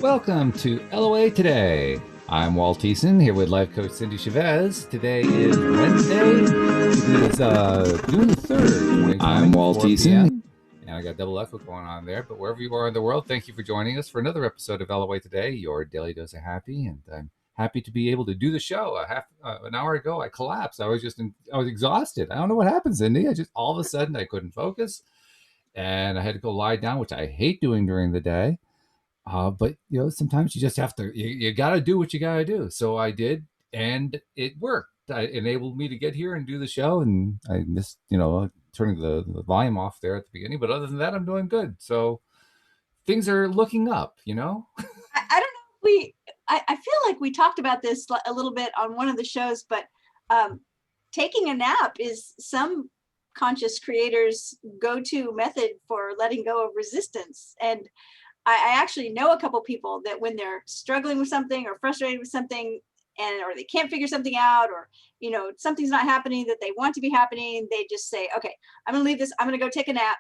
Welcome to LOA Today. I'm Walt here with life coach Cindie Chavez. Today is Wednesday. It is June the 3rd, 2020. I'm Walt and I got double echo going on there. But wherever you are in the world, thank you for joining us for another episode of LOA Today, your daily dose of happy. And I'm happy to be able to do the show. An hour ago, I collapsed. I was exhausted. I don't know what happened, Cindie. I just all of a sudden I couldn't focus, and I had to go lie down, which I hate doing during the day. But sometimes you just have to. You got to do what you got to do. So I did, and it worked. It enabled me to get here and do the show. And I missed, turning the volume off there at the beginning. But other than that, I'm doing good. So things are looking up. I don't know. I feel like we talked about this a little bit on one of the shows, but taking a nap is some conscious creators' go-to method for letting go of resistance. And I actually know a couple people that when they're struggling with something or frustrated with something, or they can't figure something out, or something's not happening that they want to be happening, they just say, okay, I'm gonna leave this, I'm gonna go take a nap.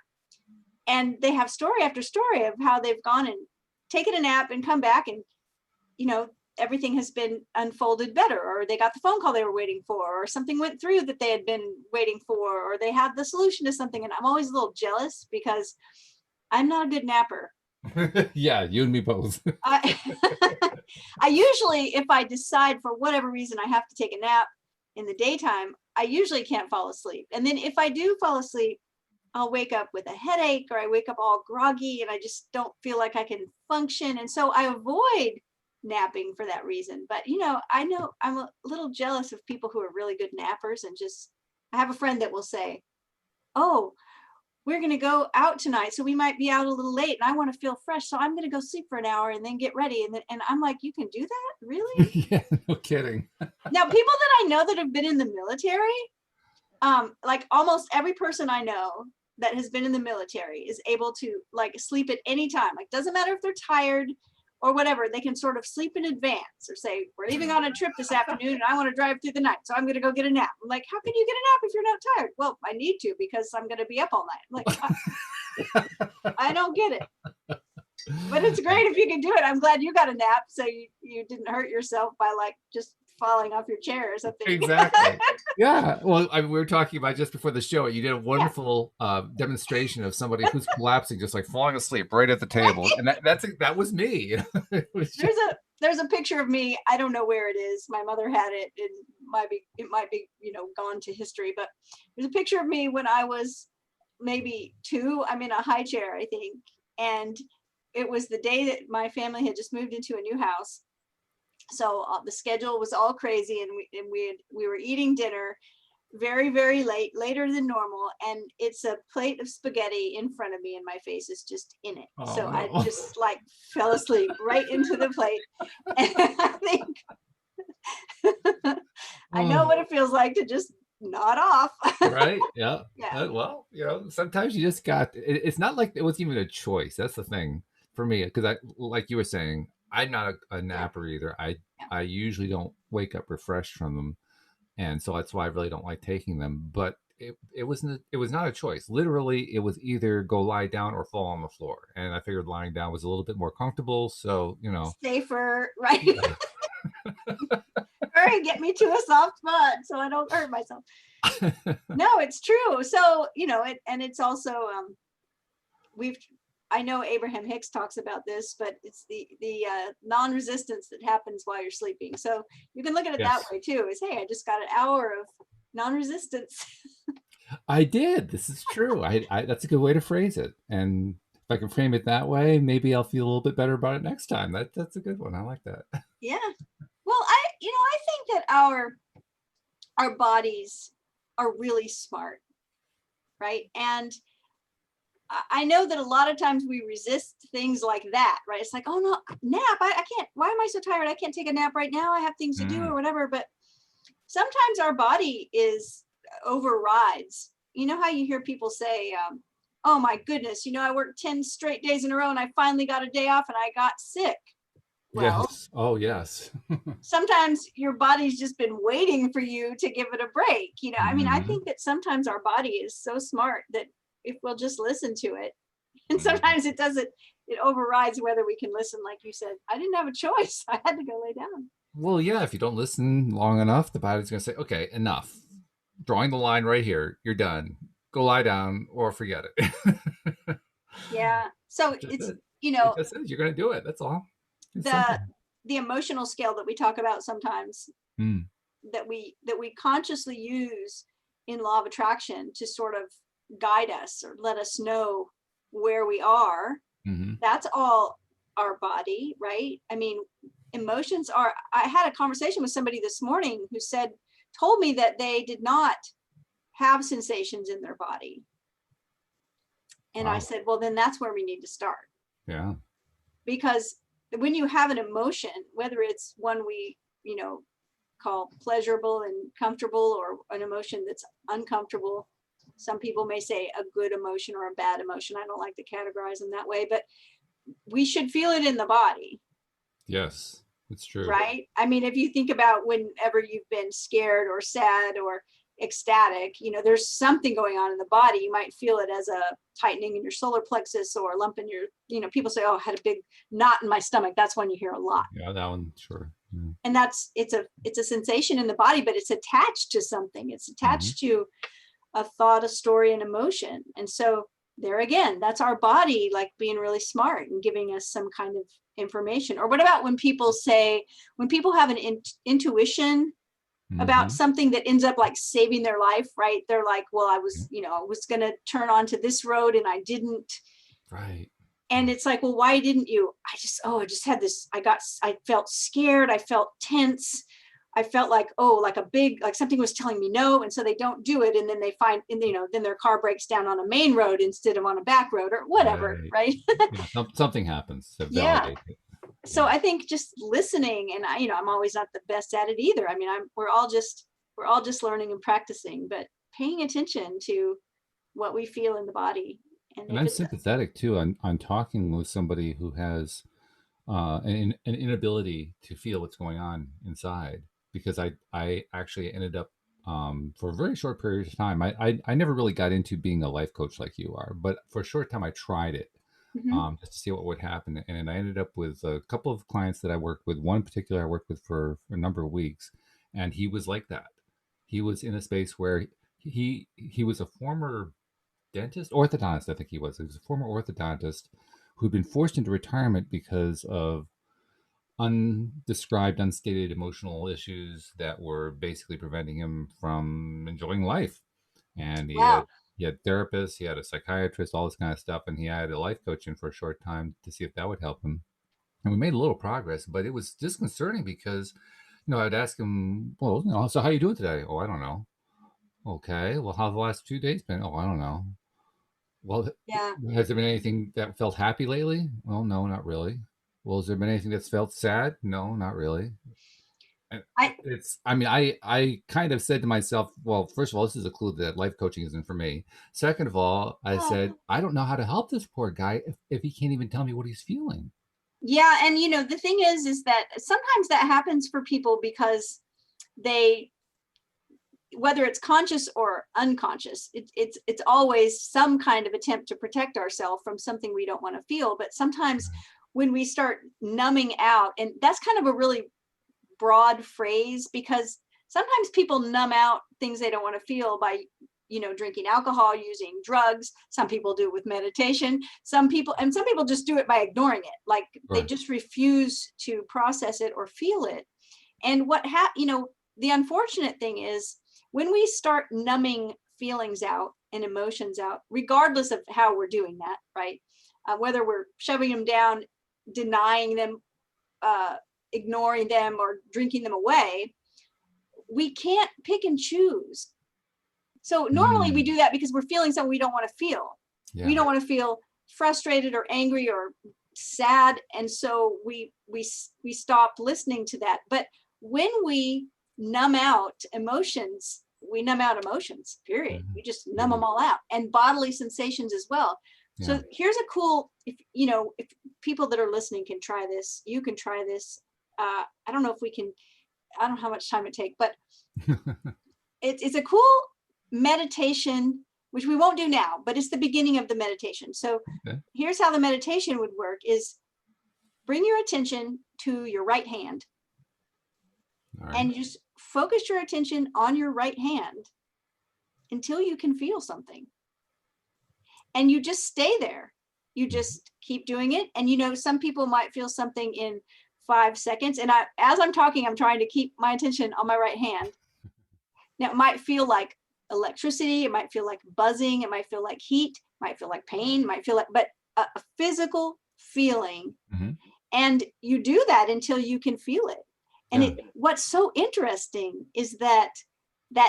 And they have story after story of how they've gone and taken a nap and come back, and everything has been unfolded better, or they got the phone call they were waiting for, or something went through that they had been waiting for, or they had the solution to something. And I'm always a little jealous because I'm not a good napper. Yeah, you and me both. I usually, if I decide for whatever reason I have to take a nap in the daytime, I usually can't fall asleep. And then if I do fall asleep, I'll wake up with a headache, or I wake up all groggy and I just don't feel like I can function. And so I avoid napping for that reason. But I know I'm a little jealous of people who are really good nappers, and I have a friend that will say, oh, we're going to go out tonight, so we might be out a little late, and I want to feel fresh, so I'm going to go sleep for an hour and then get ready. And I'm like, you can do that? Really? Yeah, no kidding. Now, people that I know that have been in the military, like almost every person I know that has been in the military is able to sleep at any time. Like, doesn't matter if they're tired or whatever, they can sort of sleep in advance, or say, we're leaving on a trip this afternoon and I want to drive through the night, so I'm going to go get a nap. I'm like, how can you get a nap if you're not tired? Well, I need to, because I'm going to be up all night. I'm like, I don't get it. But it's great if you can do it. I'm glad you got a nap, so you didn't hurt yourself by just falling off your chair or something. Exactly. Yeah. Well, we were talking about just before the show, you did a wonderful demonstration of somebody who's collapsing, just falling asleep right at the table. And that was me. There's a picture of me. I don't know where it is. My mother had it. It might be gone to history, but there's a picture of me when I was maybe 2. I'm in a high chair, I think. And it was the day that my family had just moved into a new house. So the schedule was all crazy, and we were eating dinner very, very late, later than normal, and it's a plate of spaghetti in front of me, and my face is just in it. Oh, so no. I just fell asleep right into the plate. And I think I know what it feels like to just nod off. Right? Yeah. Yeah. Well, sometimes you just it's not like it was even a choice. That's the thing for me, because like you were saying, I'm not a napper either. I usually don't wake up refreshed from them, and so that's why I really don't like taking them. But it was not a choice. Literally, it was either go lie down or fall on the floor, and I figured lying down was a little bit more comfortable. So safer, right? Yeah. Hurry, get me to a soft spot so I don't hurt myself. No, it's true. So and it's also I know Abraham Hicks talks about this, but it's the non-resistance that happens while you're sleeping. So you can look at it that way too, is, hey, I just got an hour of non-resistance. I did. This is true. I that's a good way to phrase it. And if I can frame it that way, maybe I'll feel a little bit better about it next time. That's a good one. I like that. Yeah. Well, I think that our bodies are really smart, right? And I know that a lot of times we resist things like that, right? It's like, oh no, nap, I can't, why am I so tired? I can't take a nap right now. I have things to do or whatever. But sometimes our body overrides. You know how you hear people say, oh my goodness, I worked 10 straight days in a row and I finally got a day off and I got sick. Well, yes. Oh, yes. Sometimes your body's just been waiting for you to give it a break. I mean, I think that sometimes our body is so smart that if we'll just listen to it, and sometimes it it overrides whether we can listen. Like you said, I didn't have a choice. I had to go lay down. Well, yeah, if you don't listen long enough, the body's going to say, okay, enough. Drawing the line right here. You're done. Go lie down or forget it. Yeah. So Just it's, it. you It know, just says you're going to do it. That's all. It's the simple. the emotional scale that we talk about sometimes, Mm. that we consciously use in law of attraction to sort of guide us or let us know where we are. Mm-hmm. That's all our body, right? I mean, emotions are, I had a conversation with somebody this morning who told me that they did not have sensations in their body. And I Wow. said, well, then that's where we need to start. Yeah. Because when you have an emotion, whether it's one we, call pleasurable and comfortable, or an emotion that's uncomfortable, some people may say a good emotion or a bad emotion. I don't like to categorize them that way, but we should feel it in the body. Yes, it's true. Right? I mean, if you think about whenever you've been scared or sad or ecstatic, there's something going on in the body. You might feel it as a tightening in your solar plexus or a lump in your, people say, oh, I had a big knot in my stomach. That's one you hear a lot. Yeah, that one, sure. Yeah. And it's a sensation in the body, but it's attached to something. It's attached to a thought, a story, an emotion. And so there again, that's our body like being really smart and giving us some kind of information. Or what about when people have an intuition about something that ends up like saving their life, right? They're like, well, I was going to turn onto this road and I didn't. Right. And it's like, well, why didn't you? I just had this, I felt scared. I felt tense. I felt like, like something was telling me no. And so they don't do it. And then they find, then their car breaks down on a main road instead of on a back road or whatever. Right. Yeah, something happens to Yeah. validate it. So I think just listening, and I'm always not the best at it either. I mean, we're all just learning and practicing, but paying attention to what we feel in the body. And I'm sympathetic too on talking with somebody who has an inability to feel what's going on inside, because I actually ended up for a very short period of time. I never really got into being a life coach like you are, but for a short time I tried it. Just to see what would happen. And I ended up with a couple of clients that I worked with. One particular I worked with for a number of weeks, and he was like that. He was in a space where he was a former dentist, orthodontist, I think he was. He was a former orthodontist who'd been forced into retirement because of undescribed, unstated emotional issues that were basically preventing him from enjoying life. And wow. he had therapists, he had a psychiatrist, all this kind of stuff, and he had a life coach in for a short time to see if that would help him. And we made a little progress, but it was disconcerting because, I'd ask him, well, so how you doing today? Oh, I don't know. Okay, well, how the last 2 days been? Oh, I don't know. Well, Yeah. has there been anything that felt happy lately? Well, no, not really. Well, has there been anything that's felt sad? No, not really. I kind of said to myself, well, first of all, this is a clue that life coaching isn't for me. Second of all, I said, I don't know how to help this poor guy if he can't even tell me what he's feeling. Yeah. And, the thing is that sometimes that happens for people because whether it's conscious or unconscious, it's always some kind of attempt to protect ourselves from something we don't want to feel. But sometimes when we start numbing out, and that's kind of a really broad phrase, because sometimes people numb out things they don't want to feel by drinking alcohol, using drugs. Some people do it with meditation. Some people just do it by ignoring it, like they just refuse to process it or feel it. And the unfortunate thing is when we start numbing feelings out and emotions out, regardless of how we're doing that, right, whether we're shoving them down, denying them, ignoring them, or drinking them away, we can't pick and choose. So normally we do that because we're feeling something we don't want to feel. Yeah. We don't want to feel frustrated or angry or sad, and so we stop listening to that. But when we numb out emotions, period. We just numb them all out, and bodily sensations as well. Yeah. So here's a cool, if people that are listening can try this, you can try this. I don't know how much time it takes, but it's a cool meditation which we won't do now, but it's the beginning of the meditation. So here's how the meditation would work is bring your attention to your right hand. Right. And just focus your attention on your right hand until you can feel something. And you just stay there. You just keep doing it. And, you know, some people might feel something in 5 seconds. And as I'm talking, I'm trying to keep my attention on my right hand. Now, it might feel like electricity. It might feel like buzzing. It might feel like heat. It might feel like pain. It might feel like, but a physical feeling. Mm-hmm. And you do that until you can feel it. And what's so interesting is that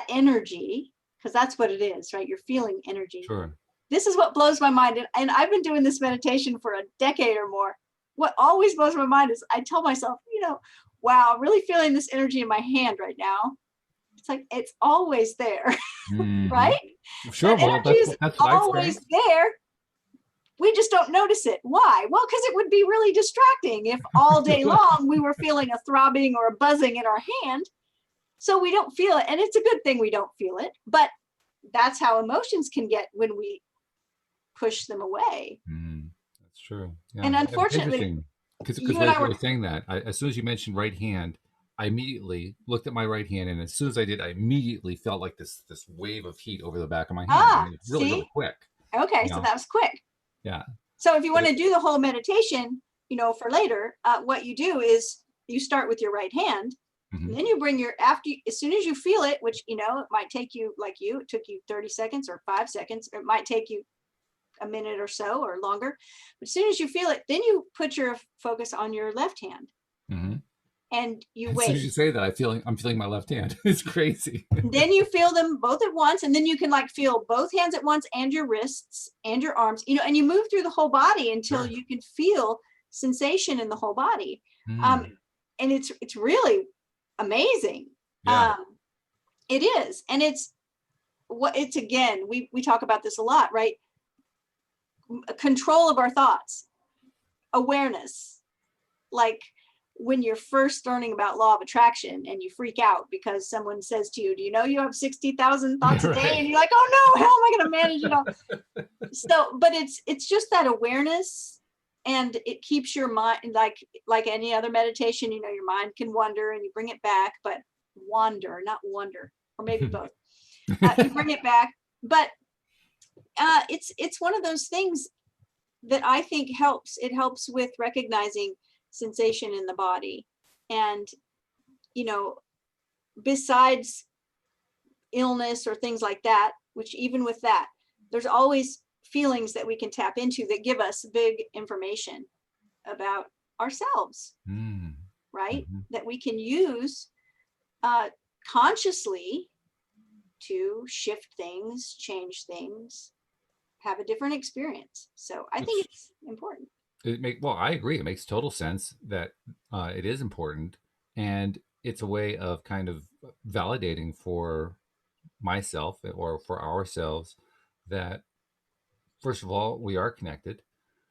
energy, because that's what it is, right? You're feeling energy. Sure. This is what blows my mind. And I've been doing this meditation for a decade or more. What always blows my mind is I tell myself, you know, wow, I'm really feeling this energy in my hand right now. It's like, it's always there, right? Sure. That energy is always there. We just don't notice it. Why? Well, because it would be really distracting if all day long we were feeling a throbbing or a buzzing in our hand. So we don't feel it. And it's a good thing we don't feel it. But that's how emotions can get when we push them away. That's true. Yeah. And unfortunately, because when I was saying that, as soon as you mentioned right hand, I immediately looked at my right hand, and as soon as I did, I immediately felt like this wave of heat over the back of my hand. I mean, it's really quick. Okay, so that was quick. Yeah. So if you want to do the whole meditation, you know, for later, what you do is you start with your right hand. And then you bring as soon as you feel it, which, you know, it might take you, it took you 30 seconds or 5 seconds, or it might take you a minute or so or longer. But as soon as you feel it, then you put your focus on your left hand. And you wait. As soon as you say that, I'm feeling my left hand. It's crazy. Then you feel them both at once, and then you can feel both hands at once and your wrists and your arms, you know, and you move through the whole body until you can feel sensation in the whole body. And it's really amazing. Yeah. It is. And it's again, we talk about this a lot, right? Control of our thoughts, awareness, like when you're first learning about law of attraction and you freak out because someone says to you, do you know you have 60,000 thoughts a day? And you're like, oh no, how am I going to manage it all? So, but it's just that awareness, and it keeps your mind, like any other meditation, you know, your mind can wander and you bring it back, but wander, not wonder, or maybe both. You bring it back, but it's one of those things that I think helps. It helps with recognizing sensation in the body. And, you know, besides illness or things like that, which even with that, there's always feelings that we can tap into that give us big information about ourselves, right? That we can use consciously to shift things, change things, have a different experience. So I think it's important. I agree. It makes total sense that it is important, and it's a way of kind of validating for myself or for ourselves that, first of all, we are connected.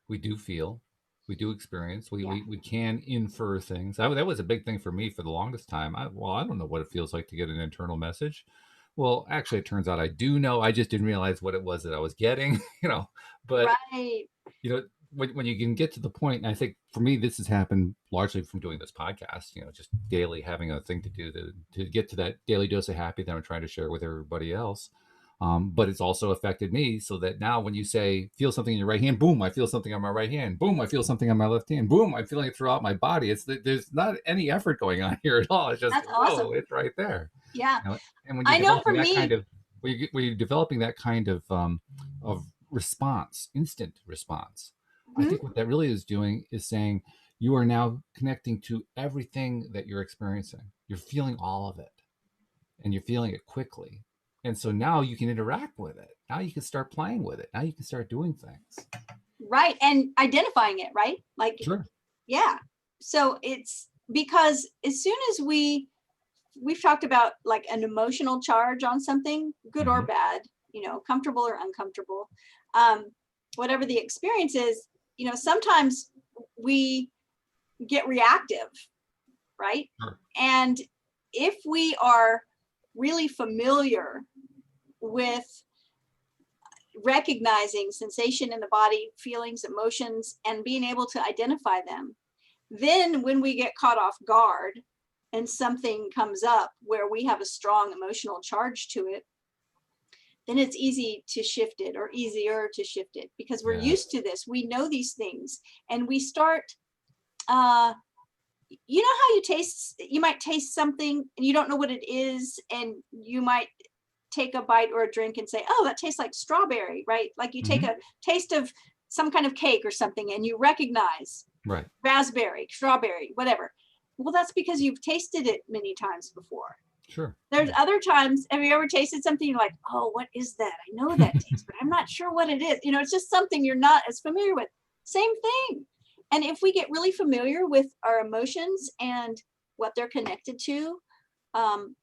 We do feel, we do experience, we can infer things. That was a big thing for me for the longest time. I don't know what it feels like to get an internal message. Well, actually, it turns out I do know. I just didn't realize what it was that I was getting, you know. But, you know, when you can get to the point, and I think for me, this has happened largely from doing this podcast, you know, just daily having a thing to do to get to that daily dose of happy that I'm trying to share with everybody else. But it's also affected me so that now when you say, feel something in your right hand, boom, I feel something on my right hand. Boom, I feel something on my left hand. Boom, I'm feeling it throughout my body. There's not any effort going on here at all. It's just, awesome. It's right there. Yeah. You know? And when you're developing that kind of response, instant response, I think what that really is doing is saying you are now connecting to everything that you're experiencing. You're feeling all of it, and you're feeling it quickly. And so now you can interact with it. Now you can start playing with it. Now you can start doing things. Right. And identifying it, right? Like, sure. Yeah. So it's because as soon as we've talked about like an emotional charge on something, good or bad, you know, comfortable or uncomfortable, whatever the experience is, you know, sometimes we get reactive, right? Sure. And if we are really familiar with recognizing sensation in the body, feelings, emotions, and being able to identify them. Then when we get caught off guard and something comes up where we have a strong emotional charge to it, then it's easy to shift it, or easier to shift it, because we're used to this. We know these things, and we start, you know how you might taste something and you don't know what it is, and you might take a bite or a drink and say, oh, that tastes like strawberry, right? Like you take a taste of some kind of cake or something and you recognize raspberry, strawberry, whatever. Well, that's because you've tasted it many times before. Sure. There's other times, have you ever tasted something you're like, oh, what is that? I know that taste, but I'm not sure what it is. You know, it's just something you're not as familiar with. Same thing. And if we get really familiar with our emotions and what they're connected to,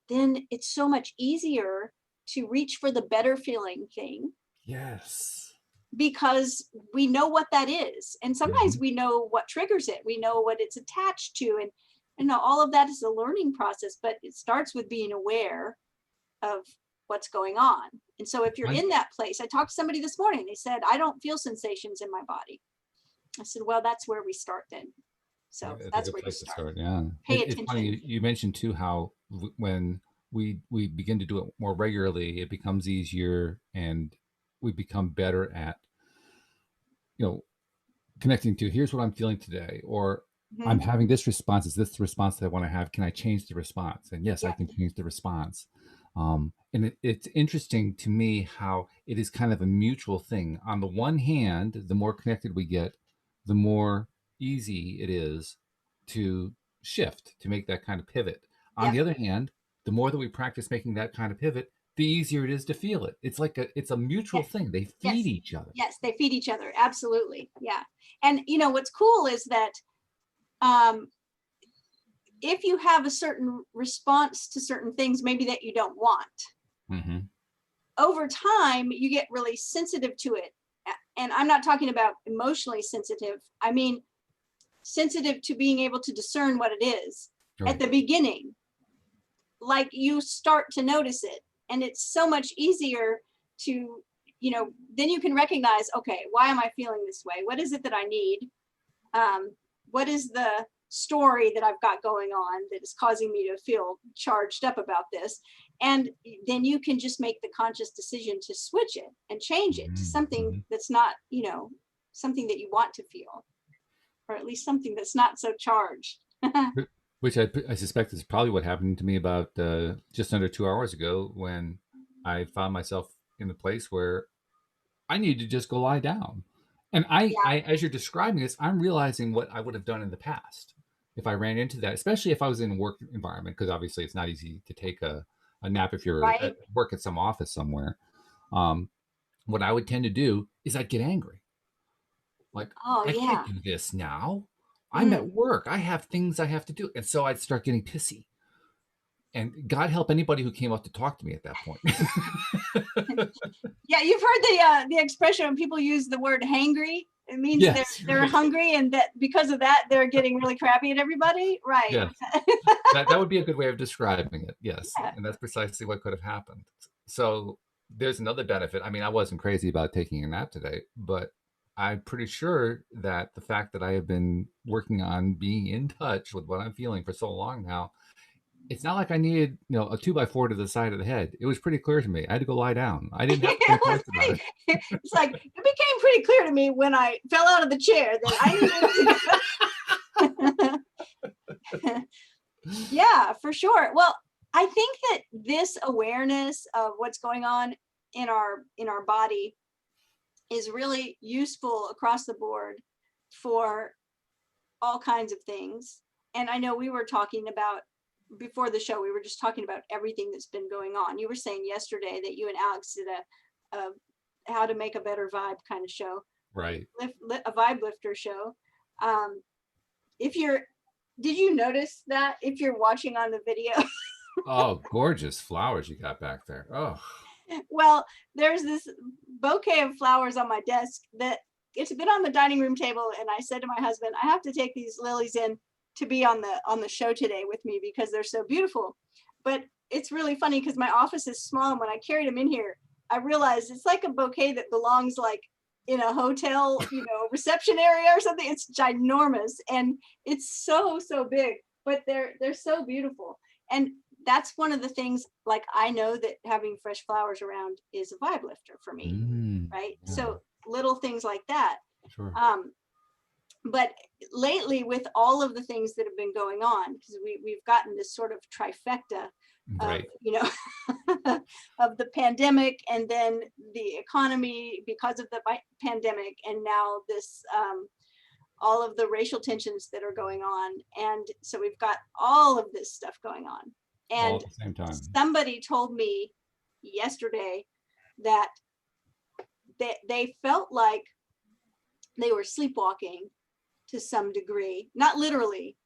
then it's so much easier to reach for the better feeling thing. Yes. Because we know what that is. And sometimes we know what triggers it. We know what it's attached to. And you know, all of that is a learning process, but it starts with being aware of what's going on. And so if you're in that place, I talked to somebody this morning, they said, I don't feel sensations in my body. I said, well, that's where we start then. So that's where you start. Yeah. Pay It's attention. funny, you mentioned too how when we begin to do it more regularly, it becomes easier, and we become better at, connecting to, here's what I'm feeling today, or I'm having this response. Is this the response that I want to have? Can I change the response? And yes, I can change the response. And it's interesting to me how it is kind of a mutual thing. On the one hand, the more connected we get, the more easy it is to shift, to make that kind of pivot. On the other hand, the more that we practice making that kind of pivot, the easier it is to feel it. It's like it's a mutual thing. They feed each other. Yes, they feed each other. Absolutely. Yeah. And you know, what's cool is that if you have a certain response to certain things, maybe that you don't want, over time, you get really sensitive to it. And I'm not talking about emotionally sensitive. I mean, sensitive to being able to discern what it is at the beginning. Like you start to notice it, and it's so much easier to, then you can recognize, okay, why am I feeling this way? What is it that I need? What is the story that I've got going on that is causing me to feel charged up about this? And then you can just make the conscious decision to switch it and change it to something that's not, something that you want to feel, or at least something that's not so charged. Which I suspect is probably what happened to me about just under 2 hours ago, when I found myself in a place where I needed to just go lie down. And I as you're describing this, I'm realizing what I would have done in the past if I ran into that, especially if I was in a work environment, because obviously it's not easy to take a nap if you're at work at some office somewhere. What I would tend to do is I'd get angry. Like, I can't do this now. I'm at work. I have things I have to do. And so I'd start getting pissy. And God help anybody who came up to talk to me at that point. Yeah, you've heard the expression when people use the word hangry. It means they're hungry, and that because of that, they're getting really crappy at everybody. Right. Yes. that would be a good way of describing it. Yes. Yeah. And that's precisely what could have happened. So there's another benefit. I mean, I wasn't crazy about taking a nap today, but I'm pretty sure that the fact that I have been working on being in touch with what I'm feeling for so long now, it's not like I needed, a 2x4 to the side of the head. It was pretty clear to me. I had to go lie down. I didn't have to think twice about it. It's like, it became pretty clear to me when I fell out of the chair that I needed to. Yeah, for sure. Well, I think that this awareness of what's going on in our body is really useful across the board for all kinds of things. And I know we were talking about, before the show, we were just talking about everything that's been going on. You were saying yesterday that you and Alex did a how to make a better vibe kind of show, right? A vibe lifter show. Did you notice that if you're watching on the video? Oh, gorgeous flowers you got back there. Oh, well, there's this bouquet of flowers on my desk that it's been on the dining room table, and I said to my husband, I have to take these lilies in to be on the show today with me because they're so beautiful. But it's really funny because my office is small, and when I carried them in here, I realized it's like a bouquet that belongs like in a hotel, reception area or something. It's ginormous and it's so big, but they're so beautiful. And that's one of the things, like, I know that having fresh flowers around is a vibe lifter for me, right? Yeah. So little things like that. Sure. But lately, with all of the things that have been going on, because we've gotten this sort of trifecta of, of the pandemic, and then the economy because of the pandemic, and now this all of the racial tensions that are going on. And so we've got all of this stuff going on. And all at the same time. Somebody told me yesterday that they felt like they were sleepwalking to some degree, not literally,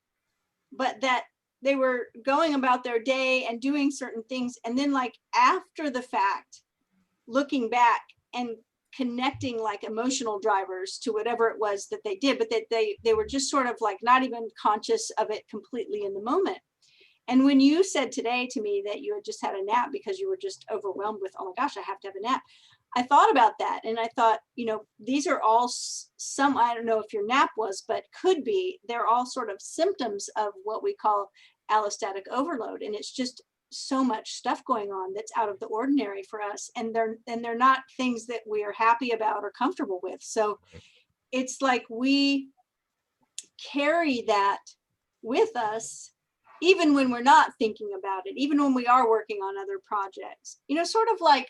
but that they were going about their day and doing certain things. And then, like, after the fact, looking back and connecting like emotional drivers to whatever it was that they did, but that they were just sort of like not even conscious of it completely in the moment. And when you said today to me that you had just had a nap because you were just overwhelmed with, oh my gosh, I have to have a nap, I thought about that. And I thought, these are all some, I don't know if your nap was, but could be, they're all sort of symptoms of what we call allostatic overload. And it's just so much stuff going on that's out of the ordinary for us. And they're not things that we are happy about or comfortable with. So it's like we carry that with us, even when we're not thinking about it, even when we are working on other projects, sort of like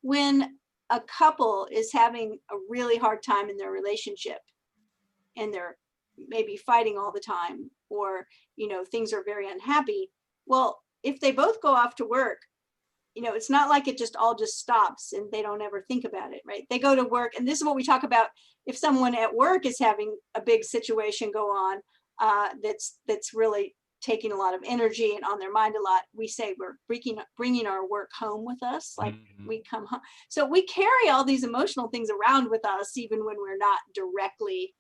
when a couple is having a really hard time in their relationship and they're maybe fighting all the time, or, things are very unhappy. Well, if they both go off to work, it's not like it just stops and they don't ever think about it, right? They go to work, and this is what we talk about. If someone at work is having a big situation go on, that's really taking a lot of energy and on their mind a lot, we say we're bringing our work home with us. Like, we come home. So we carry all these emotional things around with us, even when we're not directly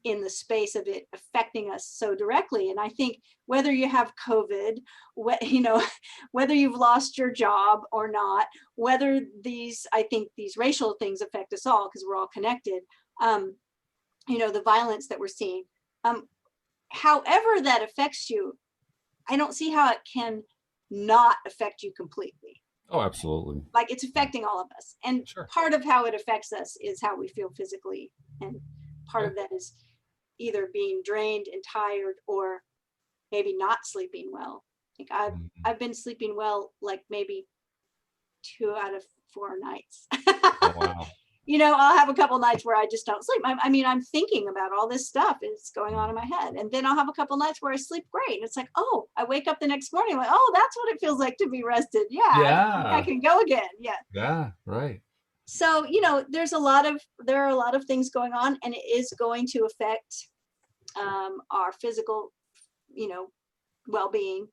in the space of it affecting us so directly. And I think whether you have COVID, whether you've lost your job or not, whether I think these racial things affect us all because we're all connected, the violence that we're seeing, however that affects you, I don't see how it can not affect you completely. Oh, absolutely. Like, it's affecting all of us. And part of how it affects us is how we feel physically. And part of that is either being drained and tired, or maybe not sleeping well. Like, I've been sleeping well, like maybe 2 out of 4 nights. Oh, wow. I'll have a couple nights where I just don't sleep. I'm thinking about all this stuff is going on in my head. And then I'll have a couple nights where I sleep great. And it's like, oh, I wake up the next morning, like, oh, that's what it feels like to be rested. Yeah. I can go again. Yeah. Yeah. Right. So, there are a lot of things going on, and it is going to affect our physical, well-being,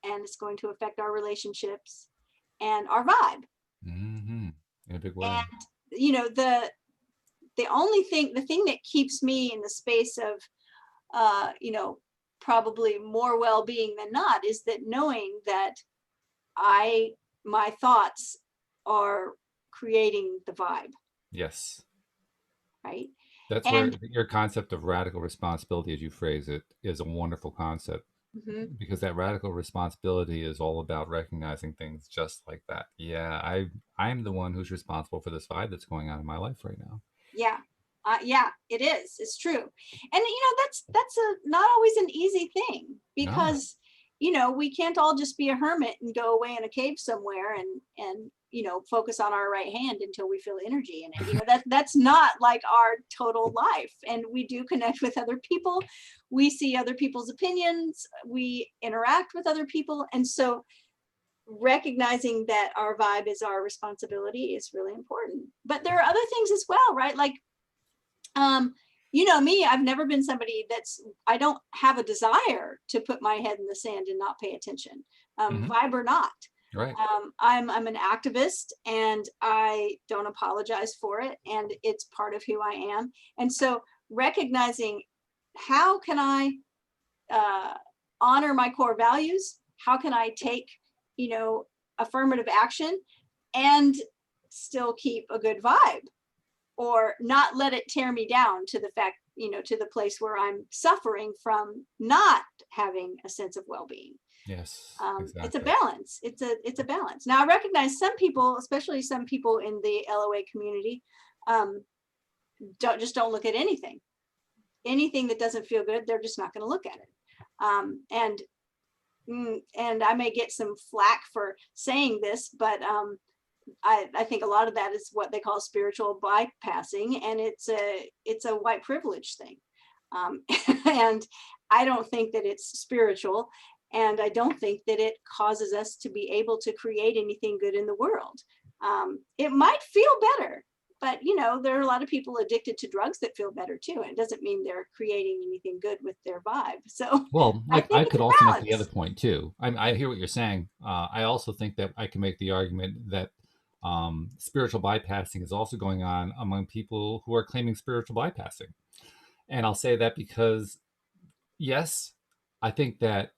and it's going to affect our relationships and our vibe. In a big way. And the thing that keeps me in the space of probably more well-being than not is that knowing that my thoughts are creating the vibe. Yes. Right. That's where your concept of radical responsibility, as you phrase it, is a wonderful concept. Because that radical responsibility is all about recognizing things just like that. Yeah, I'm the one who's responsible for this vibe that's going on in my life right now. Yeah. It is. It's true. And that's not always an easy thing, because we can't all just be a hermit and go away in a cave somewhere and focus on our right hand until we feel energy in it. That's not like our total life. And we do connect with other people. We see other people's opinions. We interact with other people. And so recognizing that our vibe is our responsibility is really important. But there are other things as well, right? Like, me, I've never been somebody I don't have a desire to put my head in the sand and not pay attention, vibe or not. Right. I'm an activist, and I don't apologize for it. And it's part of who I am. And so recognizing, how can I honor my core values? How can I take, affirmative action and still keep a good vibe, or not let it tear me down to the fact, to the place where I'm suffering from not having a sense of well-being. Yes, It's a exactly. balance. It's a balance. Now I recognize some people, especially some people in the LOA community, don't look at anything that doesn't feel good. They're just not going to look at it. And I may get some flack for saying this, but I think a lot of that is what they call spiritual bypassing, and it's a white privilege thing. And I don't think that it's spiritual, and I don't think that it causes us to be able to create anything good in the world. It might feel better, but there are a lot of people addicted to drugs that feel better too, and it doesn't mean they're creating anything good with their vibe. So Well, I I think it's could a also make the other balance. point too. I hear what you're saying. I also think that I can make the argument that spiritual bypassing is also going on among people who are claiming spiritual bypassing. And I'll say that because, yes, I think that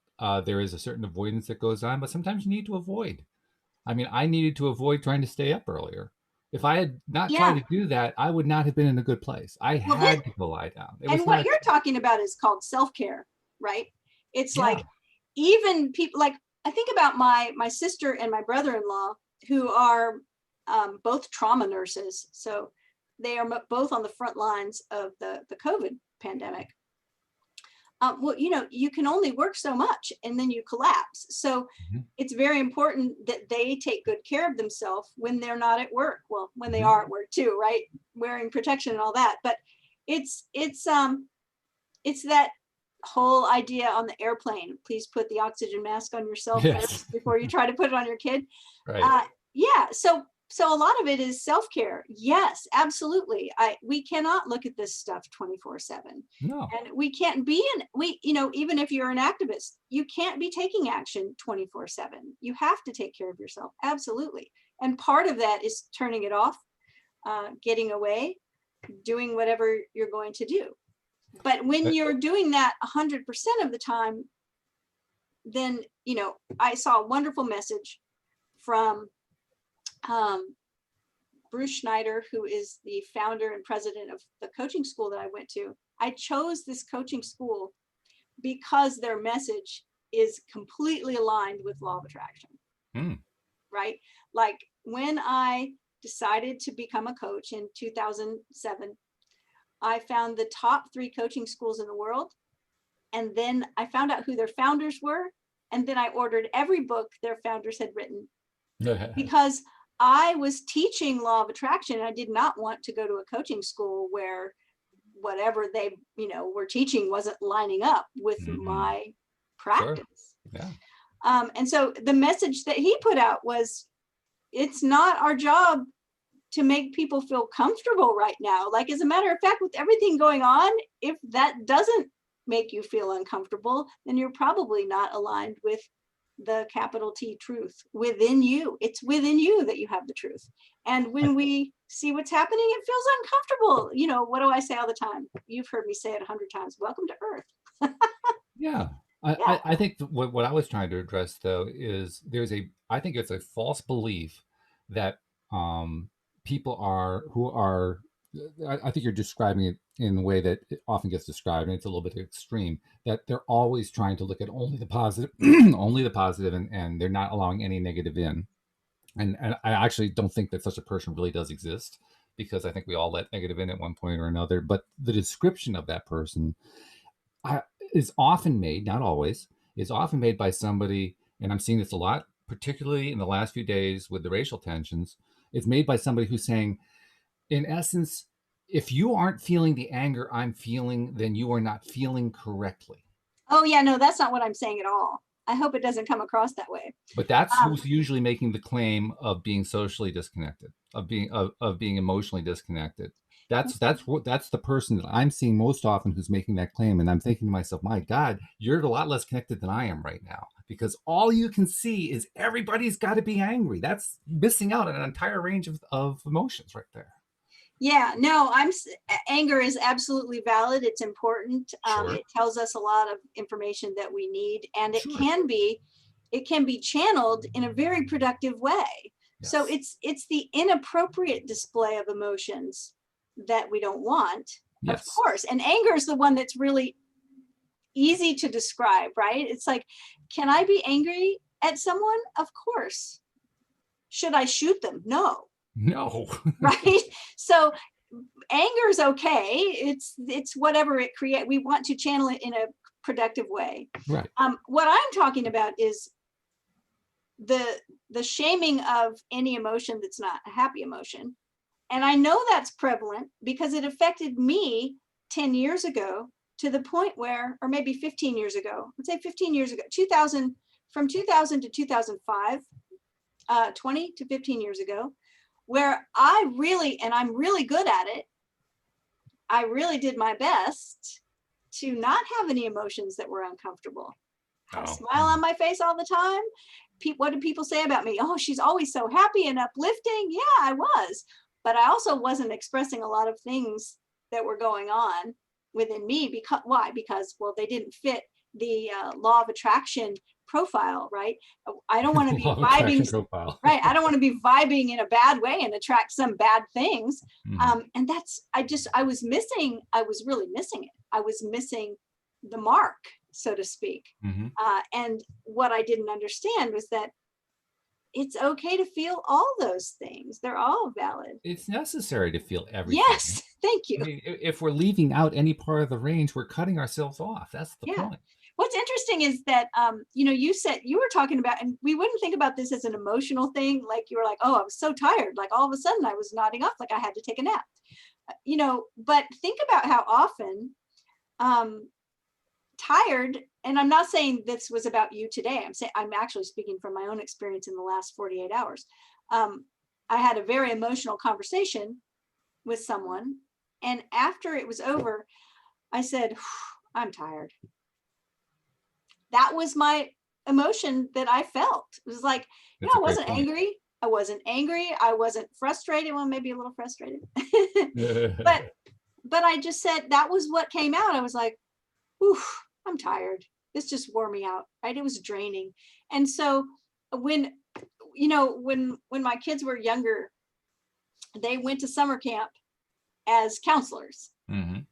there is a certain avoidance that goes on, but sometimes you need to avoid. I mean, I needed to avoid trying to stay up earlier. If I had not tried Yeah. to do that, I would not have been in a good place. I Well, this, had to go lie down. It and was what not, you're talking about is called self-care, right? It's yeah. like, even people, like, I think about my sister and my brother-in-law, who are both trauma nurses. So they are both on the front lines of the COVID pandemic. Well, you can only work so much and then you collapse. So Mhm. it's very important that they take good care of themselves when they're not at work. Well, when they Mhm. are at work too, right? Wearing protection and all that. But it's that whole idea on the airplane. Please put the oxygen mask on yourself Yes. first before you try to put it on your kid. Right. Yeah. So a lot of it is self-care. Yes, absolutely. We cannot look at this stuff 24/7. No. And we can't be even if you're an activist, you can't be taking action 24/7. You have to take care of yourself. Absolutely. And part of that is turning it off, getting away, doing whatever you're going to do. But when you're doing that 100% of the time, then, I saw a wonderful message from Bruce Schneider, who is the founder and president of the coaching school that I went to. I chose this coaching school because their message is completely aligned with law of attraction, right? Like, when I decided to become a coach in 2007, I found the top 3 coaching schools in the world. And then I found out who their founders were. And then I ordered every book their founders had written, because I was teaching law of attraction. And I did not want to go to a coaching school where whatever they, were teaching wasn't lining up with my practice. Sure. Yeah. And so the message that he put out was, it's not our job to make people feel comfortable right now. Like, as a matter of fact, with everything going on, if that doesn't make you feel uncomfortable, then you're probably not aligned with the capital T truth within you. It's within you that you have the truth. And when we see what's happening, it feels uncomfortable. What do I say all the time? You've heard me say it 100 times. Welcome to Earth. Yeah. Yeah. I think what I was trying to address though is I think it's a false belief that people who are, I think you're describing it in the way that it often gets described, and it's a little bit extreme, that they're always trying to look at only the positive, only the positive, and they're not allowing any negative in. And I actually don't think that such a person really does exist, because I think we all let negative in at one point or another. But the description of that person is often made, not always, is often made by somebody, and I'm seeing this a lot, particularly in the last few days with the racial tensions. It's made by somebody who's saying, in essence, if you aren't feeling the anger I'm feeling, then you are not feeling correctly. Oh yeah, no, that's not what I'm saying at all. I hope it doesn't come across that way. But that's who's usually making the claim of being socially disconnected, of being emotionally disconnected. That's the person that I'm seeing most often who's making that claim, and I'm thinking to myself, my God, you're a lot less connected than I am right now, because all you can see is everybody's got to be angry. That's missing out on an entire range of emotions right there. Yeah, no, anger is absolutely valid. It's important. Sure. It tells us a lot of information that we need, and Sure. it can be channeled in a very productive way. So it's the inappropriate display of emotions that we don't want, of Yes. course. And anger is the one that's really easy to describe, right? It's like, can I be angry at someone? Of course. Should I shoot them? No. No. Right? So anger is okay. It's whatever it create. We want to channel it in a productive way. Right. What I'm talking about is the shaming of any emotion that's not a happy emotion. And I know that's prevalent because it affected me 10 years ago to the point where, or maybe 15 years ago, let's say 15 years ago, 2000, from 2000 to 2005, 20 to 15 years ago, where I really, and I'm really good at it, I really did my best to not have any emotions that were uncomfortable. Have a smile on my face all the time. What did people say about me? Oh, she's always so happy and uplifting. Yeah, I was. But I also wasn't expressing a lot of things that were going on within me. Because why? Because, well, they didn't fit the law of attraction profile, right? I don't want to be vibing, right? I don't want to be vibing in a bad way and attract some bad things. And that's, I was really missing it. I was missing the mark, so to speak. And what I didn't understand was that it's okay to feel all those things. They're all valid. It's necessary to feel everything. Yes, thank you. I mean, if we're leaving out any part of the range, we're cutting ourselves off. That's the point. What's interesting is that, you said you were talking about, and we wouldn't think about this as an emotional thing. Like you were like, oh, I was so tired. Like all of a sudden I was nodding off, like I had to take a nap, but think about how often tired, and I'm not saying this was about you today. I'm actually speaking from my own experience in the last 48 hours. I had a very emotional conversation with someone, and after it was over, I said, I'm tired. That was my emotion that I felt. It was like, I wasn't angry. I wasn't angry. I wasn't frustrated. Well, maybe a little frustrated. but I just said that was what came out. I was like, I'm tired. This just wore me out, right? It was draining. And so when my kids were younger, they went to summer camp as counselors.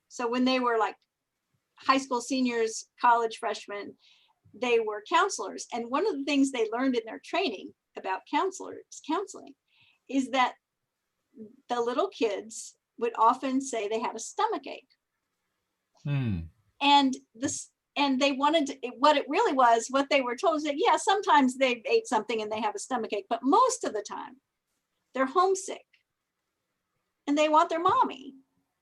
So when they were like high school seniors, college freshmen, they were counselors. And one of the things they learned in their training about counseling is that the little kids would often say they had a stomach ache. And they wanted to, what it really was, what they were told is that, yeah, sometimes they ate something and they have a stomach ache, but most of the time they're homesick and they want their mommy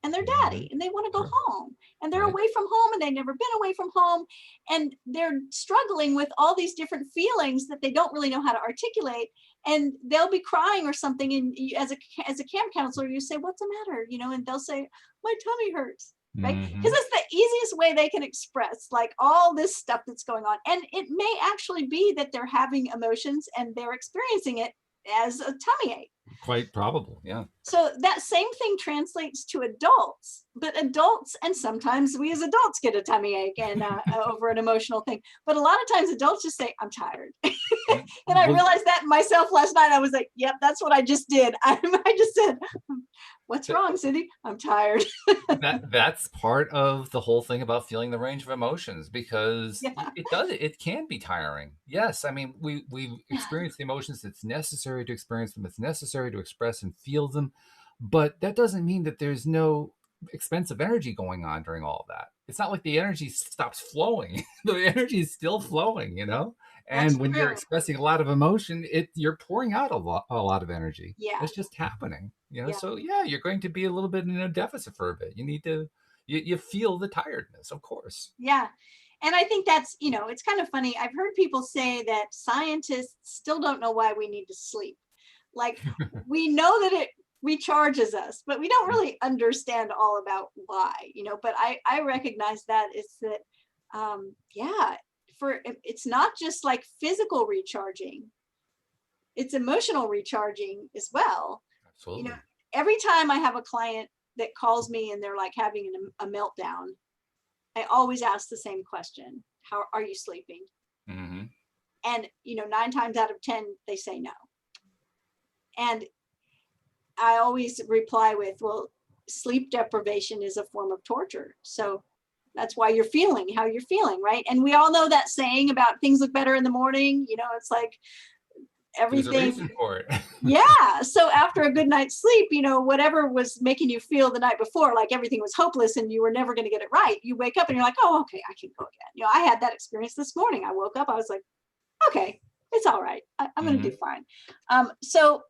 and their daddy and they want to go home, and they're away from home and they've never been away from home, and they're struggling with all these different feelings that they don't really know how to articulate, and they'll be crying or something, and you, as a camp counselor, you say, what's the matter, and they'll say, my tummy hurts, right? Because it's the easiest way they can express like all this stuff that's going on, and it may actually be that they're having emotions and they're experiencing it as a tummy ache. Quite probable, yeah. So that same thing translates to adults, but adults, and sometimes we as adults get a tummy ache and over an emotional thing. But a lot of times adults just say, I'm tired. And I realized that myself last night. I was like, yep, that's what I just did. I just said, what's wrong, Cindie? I'm tired. That's part of the whole thing about feeling the range of emotions, because it can be tiring. Yes, I mean, we experience the emotions. It's necessary to experience them. It's necessary to express and feel them. But that doesn't mean that there's no expensive energy going on during all of that. It's not like the energy stops flowing. The energy is still flowing, And when you're expressing a lot of emotion, you're pouring out a lot of energy. Yeah. It's just happening. So you're going to be a little bit in a deficit for a bit. You need to, you feel the tiredness, of course. Yeah. And I think that's, it's kind of funny. I've heard people say that scientists still don't know why we need to sleep. Like, we know that it recharges us, but we don't really understand all about why, but I recognize that it's that, it's not just like physical recharging, it's emotional recharging as well. Absolutely. Every time I have a client that calls me and they're like having a meltdown, I always ask the same question: how are you sleeping? And 9 times out of 10 they say no. And I always reply with, well, sleep deprivation is a form of torture. So that's why you're feeling how you're feeling, right? And we all know that saying about things look better in the morning. It's like everything. There's a reason for it. Yeah. So after a good night's sleep, whatever was making you feel the night before, like everything was hopeless and you were never going to get it right, you wake up and you're like, oh, okay, I can go again. I had that experience this morning. I woke up, I was like, okay, it's all right. I'm going to do fine. So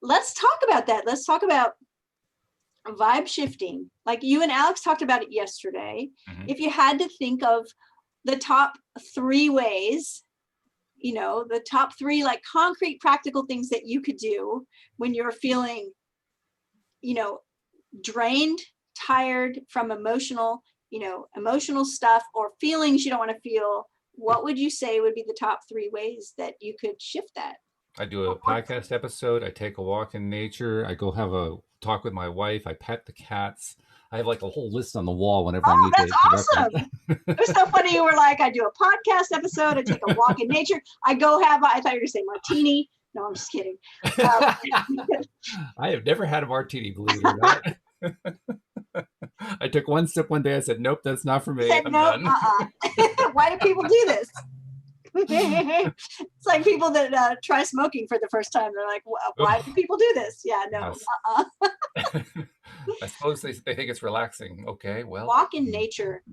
let's talk about that. Let's talk about vibe shifting. Like you and Alex talked about it yesterday. If you had to think of the top 3 ways, the top 3 like concrete practical things that you could do when you're feeling, drained, tired from emotional stuff or feelings you don't want to feel, what would you say would be the top 3 ways that you could shift that? I do a podcast episode. I take a walk in nature. I go have a talk with my wife. I pet the cats. I have like a whole list on the wall whenever I need to. That's awesome. It was so funny. You were like, I do a podcast episode. I take a walk in nature. I go have, I thought you were going to say martini. No, I'm just kidding. I have never had a martini, believe it or not. I took one sip one day. I said, nope, that's not for me. I'm done. Why do people do this? It's like people that try smoking for the first time. They're like, why do people do this? Yeah, no. Yes. I suppose they think it's relaxing. Okay, well. Walk in nature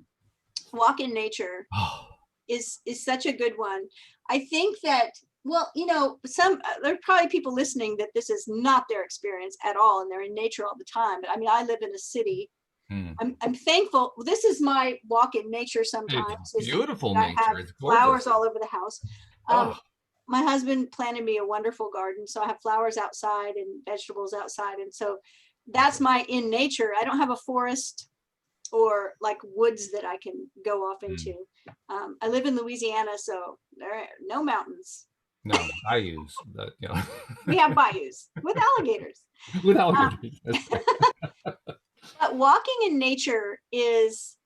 is such a good one. I think that, well, there are probably people listening that this is not their experience at all, and they're in nature all the time. But I mean, I live in a city. I'm thankful. This is my walk in nature sometimes. It's beautiful nature. I have flowers all over the house. My husband planted me a wonderful garden, so I have flowers outside and vegetables outside. And so that's my in nature. I don't have a forest or like woods that I can go off into. I live in Louisiana, so there are no mountains. No, bayous. We have bayous with alligators. With alligators. But walking in nature is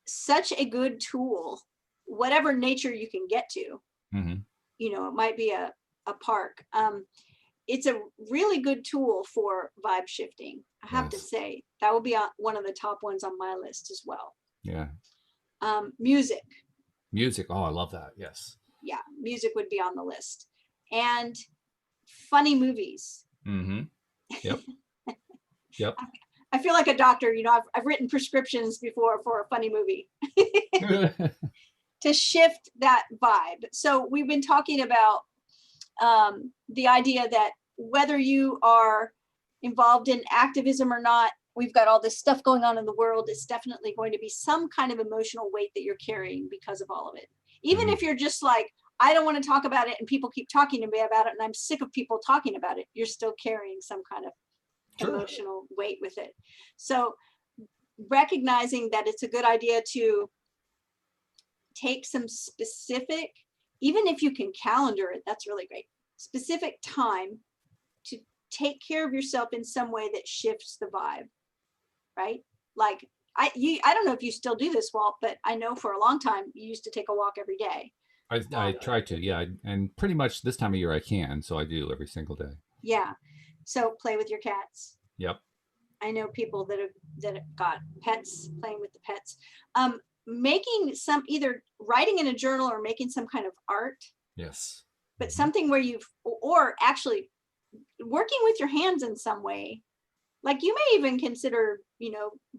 such a good tool, whatever nature you can get to. It might be a park. It's a really good tool for vibe shifting. I have to say that will be one of the top ones on my list as well. Yeah. Music. Oh, I love that. Yes. Yeah, music would be on the list. And funny movies. Yep. Yep. I feel like a doctor, I've written prescriptions before for a funny movie to shift that vibe. So we've been talking about the idea that whether you are involved in activism or not, we've got all this stuff going on in the world. It's definitely going to be some kind of emotional weight that you're carrying because of all of it. Even if you're just like, I don't want to talk about it and people keep talking to me about it and I'm sick of people talking about it, you're still carrying some kind of emotional weight with it. So recognizing that it's a good idea to take some specific, even if you can calendar it, that's really great, specific time to take care of yourself in some way that shifts the vibe, right? Like I don't know if you still do this, Walt, but I know for a long time you used to take a walk every day. I try to, yeah, and pretty much this time of year I can, so I do every single day. Yeah. So play with your cats. Yep. I know people that have got pets, playing with the pets. Making some, either writing in a journal or making some kind of art. Yes. But something where or actually working with your hands in some way. Like you may even consider,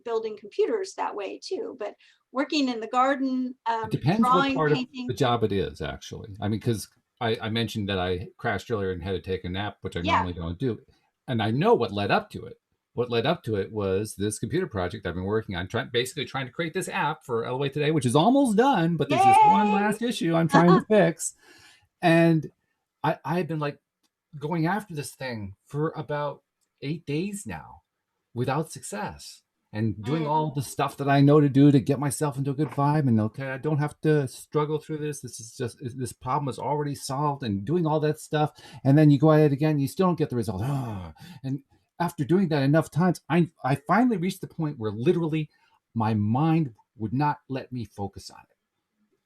building computers that way too, but working in the garden, it depends drawing, what part painting. of the job it is, actually. I mean, because I mentioned that I crashed earlier and had to take a nap, which I normally don't do. And I know what led up to it. What led up to it was this computer project I've been working on, basically trying to create this app for LOA Today, which is almost done, but there's this one last issue I'm trying to fix. And I've been like going after this thing for about 8 days now without success, and doing all the stuff that I know to do to get myself into a good vibe. And okay, I don't have to struggle through this. This problem is already solved, and doing all that stuff. And then you go at it again, you still don't get the result. And after doing that enough times, I finally reached the point where literally my mind would not let me focus on it.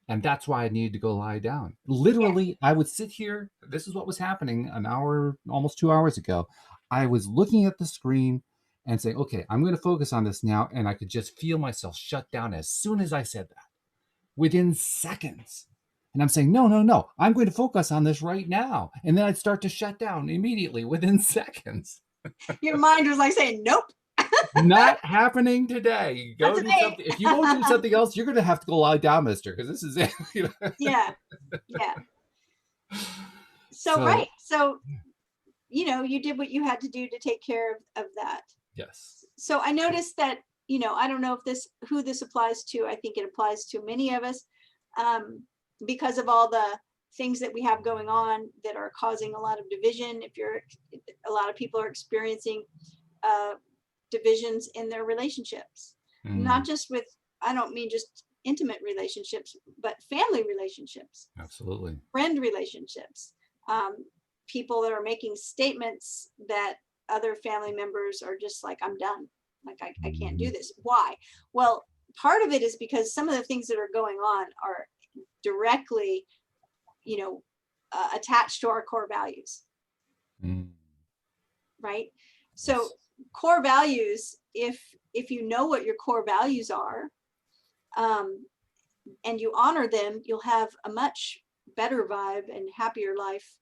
And that's why I needed to go lie down. Literally, I would sit here. This is what was happening an hour, almost 2 hours ago. I was looking at the screen and saying, okay, I'm going to focus on this now. And I could just feel myself shut down as soon as I said that, within seconds. And I'm saying, no, no, no, I'm going to focus on this right now. And then I'd start to shut down immediately within seconds. Your mind was like saying, nope. Not happening today. Go Not do today. something. If you won't do something else, you're going to have to go lie down, mister, because this is it. Yeah. So right. So, you did what you had to do to take care of that. Yes. So I noticed that, I don't know if who this applies to. I think it applies to many of us, because of all the things that we have going on that are causing a lot of division. A lot of people are experiencing divisions in their relationships, not just with, I don't mean just intimate relationships, but family relationships. Absolutely. Friend relationships. People that are making statements that other family members are just like, I'm done. Like, I can't do this. Why? Well, part of it is because some of the things that are going on are directly, attached to our core values. Right? So yes. Core values, if you know what your core values are, and you honor them, you'll have a much better vibe and happier life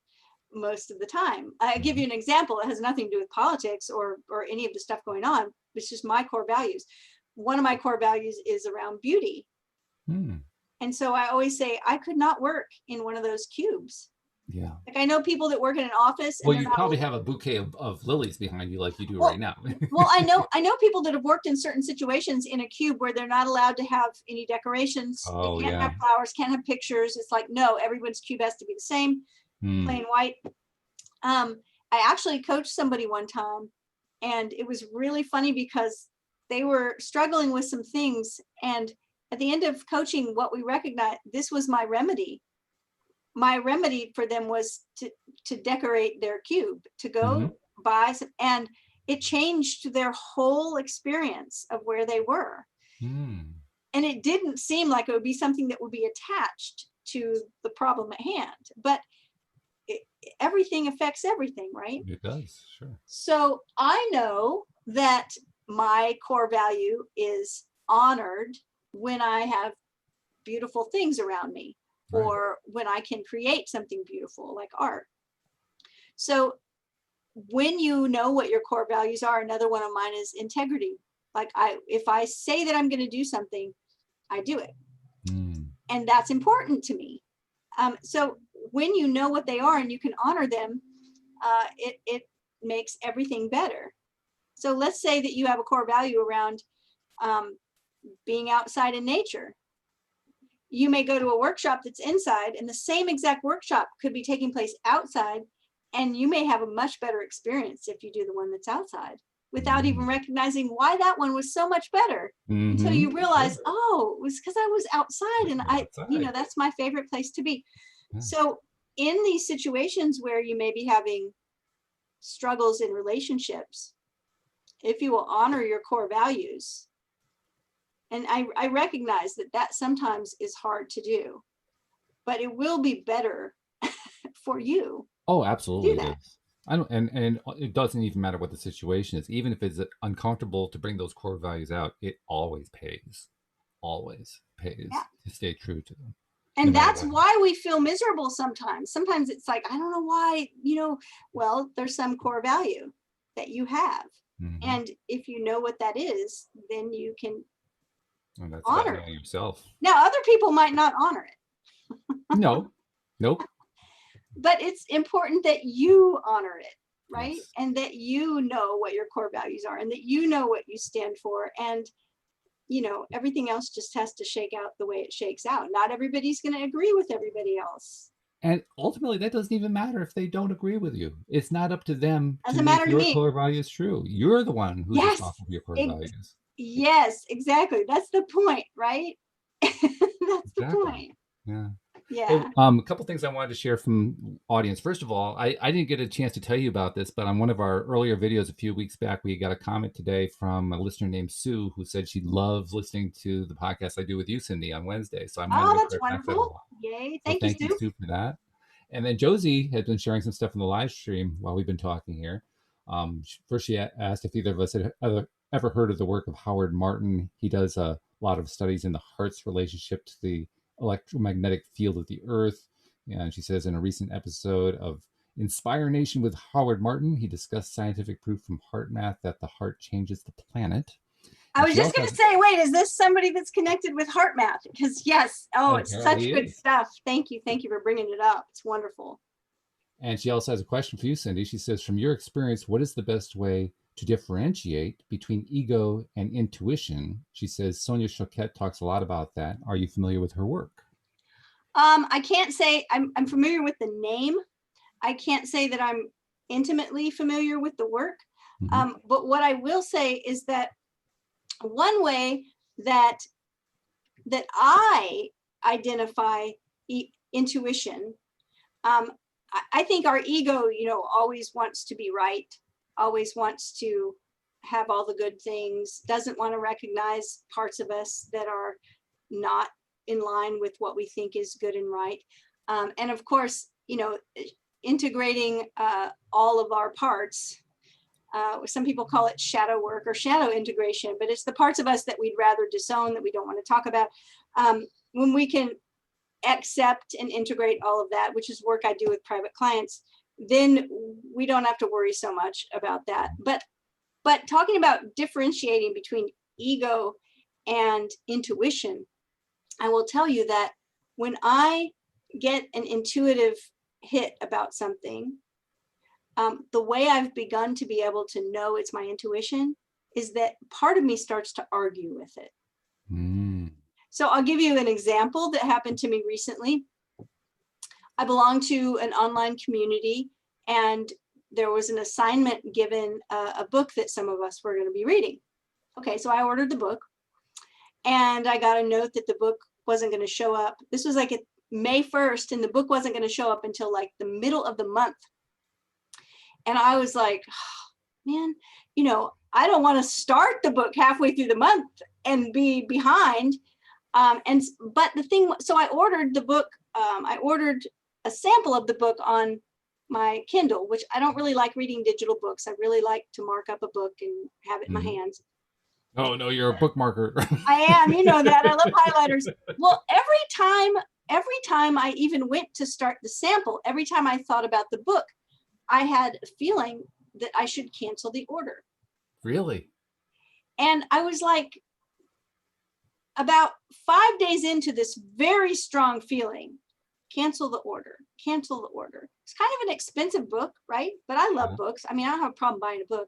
most of the time. I give you an example. It has nothing to do with politics or any of the stuff going on. It's just my core values. One of my core values is around beauty. And so I always say I could not work in one of those cubes. Yeah. Like I know people that work in an office. Well, you probably have a bouquet of lilies behind you like you do right now. Well, I know people that have worked in certain situations in a cube where they're not allowed to have any decorations. They can't have flowers, can't have pictures. It's like, no, everyone's cube has to be the same, plain white. I actually coached somebody one time, and it was really funny because they were struggling with some things. And at the end of coaching, what we recognized, this was my remedy. My remedy for them was to decorate their cube, to go buy some, and it changed their whole experience of where they were. And it didn't seem like it would be something that would be attached to the problem at hand, but everything affects everything, right? It does, sure. So I know that my core value is honored when I have beautiful things around me. Right. Or when I can create something beautiful like art. So when you know what your core values are, another one of mine is integrity. Like if I say that I'm going to do something, I do it. And that's important to me. So when you know what they are and you can honor them, it makes everything better. So let's say that you have a core value around being outside in nature. You may go to a workshop that's inside, and the same exact workshop could be taking place outside, and you may have a much better experience if you do the one that's outside without even recognizing why that one was so much better until you realize, oh, it was because I was outside, and that's my favorite place to be. So in these situations where you may be having struggles in relationships, if you will honor your core values, and I recognize that sometimes is hard to do, but it will be better for you. Oh, absolutely. It is. I don't, and it doesn't even matter what the situation is. Even if it's uncomfortable to bring those core values out, it always pays. Always pays to stay true to them. And that's why we feel miserable sometimes. Sometimes it's like, I don't know why, well, there's some core value that you have. And if you know what that is, then you can honor it yourself. Now, other people might not honor it. Nope. But it's important that you honor it, right? Yes. And that you know what your core values are, and that you know what you stand for, and everything else just has to shake out the way it shakes out. Not everybody's going to agree with everybody else. And ultimately, that doesn't even matter if they don't agree with you. It's not up to them to make your core values true. You're the one who's responsible for your core values. Yes, exactly. That's the point, right? That's the point. Yeah. Yeah. A couple things I wanted to share from audience. First of all, I didn't get a chance to tell you about this, but on one of our earlier videos a few weeks back, we got a comment today from a listener named Sue who said she loves listening to the podcast I do with you, Cindie, on Wednesday. So I wanted Oh, to that's clear back that a wonderful. lot. Yay. So Thank you, thank you, Sue. Sue, for that. And then Josie has been sharing some stuff in the live stream while we've been talking here. First, she asked if either of us had ever heard of the work of Howard Martin. He does a lot of studies in the heart's relationship to the electromagnetic field of the earth. And she says in a recent episode of Inspire Nation with Howard Martin, he discussed scientific proof from heart math that the heart changes the planet. I And was she just also going to say, wait, is this somebody that's connected with heart math? Because yes, oh, it's such apparently good is. stuff. Thank you for bringing it up. It's wonderful. And she also has a question for you, Cindie. She says, from your experience, what is the best way to differentiate between ego and intuition? She says, Sonia Choquette talks a lot about that. Are you familiar with her work? I can't say I'm familiar with the name. I can't say that I'm intimately familiar with the work. But what I will say is that one way that I identify intuition, I think our ego, always wants to be right, always wants to have all the good things, doesn't want to recognize parts of us that are not in line with what we think is good and right. And of course, integrating all of our parts. Some people call it shadow work or shadow integration, but it's the parts of us that we'd rather disown, that we don't want to talk about. When we can accept and integrate all of that, which is work I do with private clients, then we don't have to worry so much about that. But talking about differentiating between ego and intuition, I will tell you that when I get an intuitive hit about something, the way I've begun to be able to know it's my intuition is that part of me starts to argue with it. So I'll give you an example that happened to me recently. I belong to an online community, and there was an assignment given, a book that some of us were going to be reading. Okay, so I ordered the book, and I got a note that the book wasn't going to show up. This was like May 1st, and the book wasn't going to show up until like the middle of the month. And I was like, oh, man, I don't want to start the book halfway through the month and be behind. But the thing, so I ordered the book. I ordered a sample of the book on my Kindle, which I don't really like reading digital books. I really like to mark up a book and have it in my hands. Oh no, you're a bookmarker. I am, that. I love highlighters. Well, every time I even went to start the sample, every time I thought about the book, I had a feeling that I should cancel the order. Really? And I was like, about 5 days into this very strong feeling, cancel the order, cancel the order. It's kind of an expensive book, right? But I love books. I mean, I don't have a problem buying a book.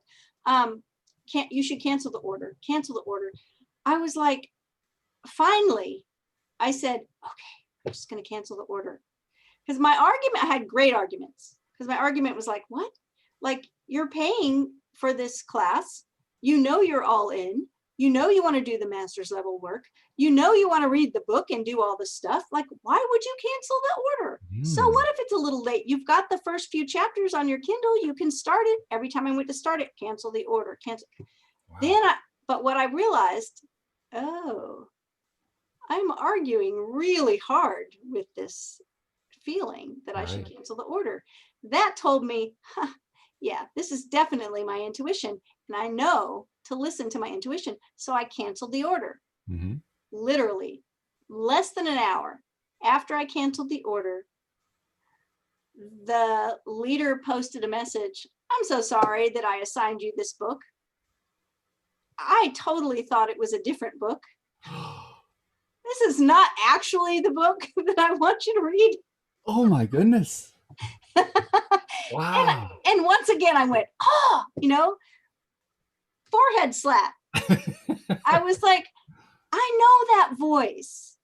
You should cancel the order, cancel the order. I was like, finally, I said, okay, I'm just going to cancel the order. Because my argument, I had great arguments. Because my argument was like, what? Like, you're paying for this class. You're all in. You want to do the master's level work. You want to read the book and do all the stuff. Like, why would you cancel the order? So what if it's a little late? You've got the first few chapters on your Kindle. You can start it. Every time I went to start it, cancel the order, cancel. Wow. But what I realized, I'm arguing really hard with this feeling that I should cancel the order. That told me, yeah, this is definitely my intuition. And I know to listen to my intuition. So I canceled the order. Literally less than an hour after I canceled the order, the leader posted a message. I'm so sorry that I assigned you this book. I totally thought it was a different book. This is not actually the book that I want you to read. Oh my goodness. Wow. And once again, I went, forehead slap. I was like, I know that voice.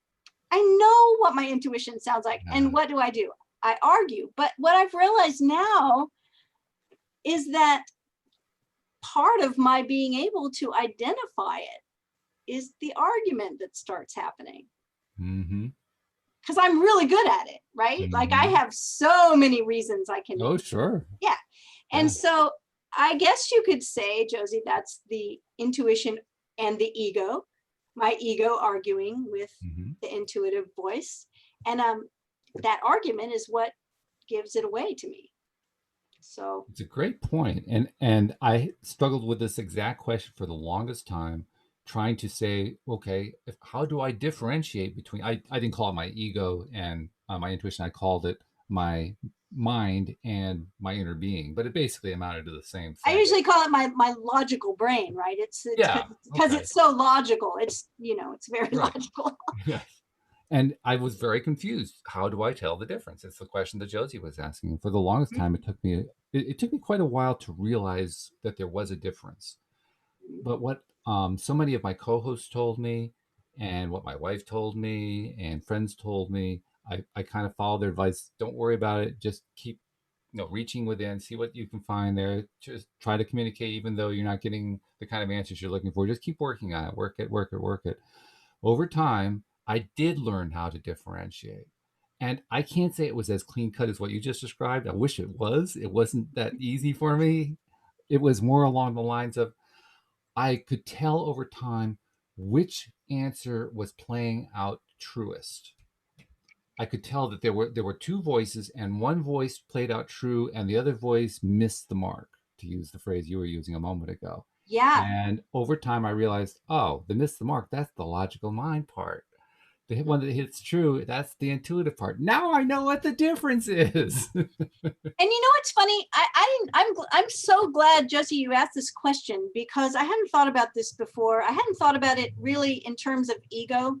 I know what my intuition sounds like. And what do? I argue. But what I've realized now is that part of my being able to identify it is the argument that starts happening. because I'm really good at it, right? Like I have so many reasons I can. Oh, sure. Yeah. And Yeah. so I guess you could say, Josie, that's the intuition and the ego, my ego arguing with the intuitive voice. And that argument is what gives it away to me. So It's a great point. And I struggled with this exact question for the longest time, trying to say, okay, how do I differentiate between, I didn't call it my ego and my intuition, I called it my mind and my inner being, but it basically amounted to the same I thing. usually call it my logical brain, right? It's Yeah, because okay. it's so logical. It's, you know, it's very Right. logical. Yes. And I was very confused. How do I tell the difference? It's the question that Josie was asking. And for the longest time, it took me quite a while to realize that there was a difference. But what so many of my co-hosts told me, and what my wife told me, and friends told me, I kind of followed their advice. Don't worry about it. Just keep, reaching within, see what you can find there. Just try to communicate, even though you're not getting the kind of answers you're looking for. Just keep working on it. Work it, work it, work it. Over time, I did learn how to differentiate. And I can't say it was as clean cut as what you just described. I wish it was. It wasn't that easy for me. It was more along the lines of I could tell over time which answer was playing out truest. I could tell that there were two voices, and one voice played out true, and the other voice missed the mark, to use the phrase you were using a moment ago. Yeah. And over time, I realized, oh, the miss the mark, that's the logical mind part. The one that hits true, that's the intuitive part. Now I know what the difference is. And you know what's funny? I'm so glad, Josie, you asked this question, because I hadn't thought about this before. I hadn't thought about it really in terms of ego.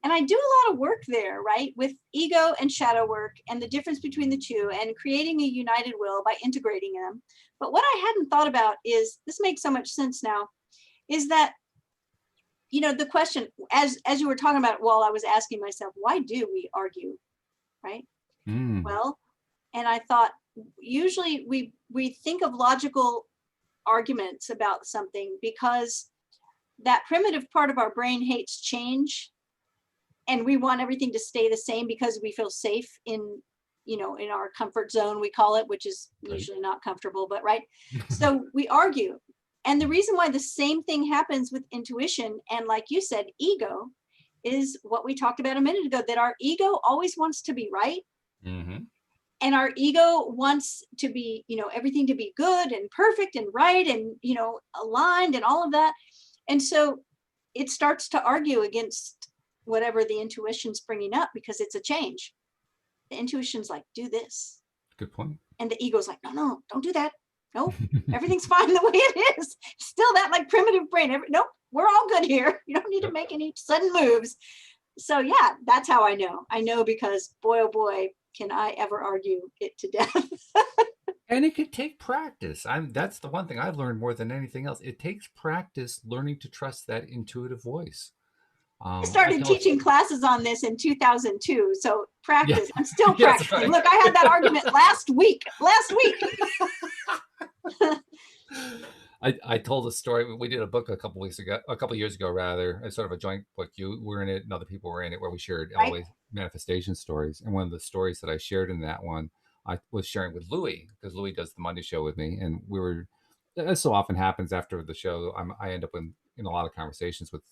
And I do a lot of work there, right? With ego and shadow work and the difference between the two and creating a united will by integrating them. But what I hadn't thought about is, this makes so much sense now, is that, you know, the question, as you were talking about, while I was asking myself, why do we argue, right? Well, and I thought, usually we think of logical arguments about something because that primitive part of our brain hates change, and we want everything to stay the same because we feel safe in, you know, in our comfort zone, we call it, which is usually not comfortable, but right. So we argue. And the reason why the same thing happens with intuition and, like you said, ego, is what we talked about a minute ago, that our ego always wants to be right. And our ego wants to be, you know, everything to be good and perfect and right and, you know, aligned and all of that. And so it starts to argue against whatever the intuition's bringing up, because it's a change. The intuition's like, do this. Good point. And the ego's like, no, don't do that. Nope, everything's fine the way it is. Still that like primitive brain. Nope, we're all good here. You don't need to make any sudden moves. So yeah, that's how I know. I know because boy, oh boy, can I ever argue it to death. And it could take practice. That's the one thing I've learned more than anything else. It takes practice learning to trust that intuitive voice. I started teaching classes on this in 2002. So practice. Yeah. I'm still Yes, practicing. right. Look, I had that argument last week. I told a story. We did a book a couple years ago, rather, sort of a joint book. You were in it, and other people were in it, where we shared always manifestation stories. And one of the stories that I shared in that one, I was sharing with Louie, because Louie does the Monday show with me, and we were, as so often happens after the show, I end up in a lot of conversations with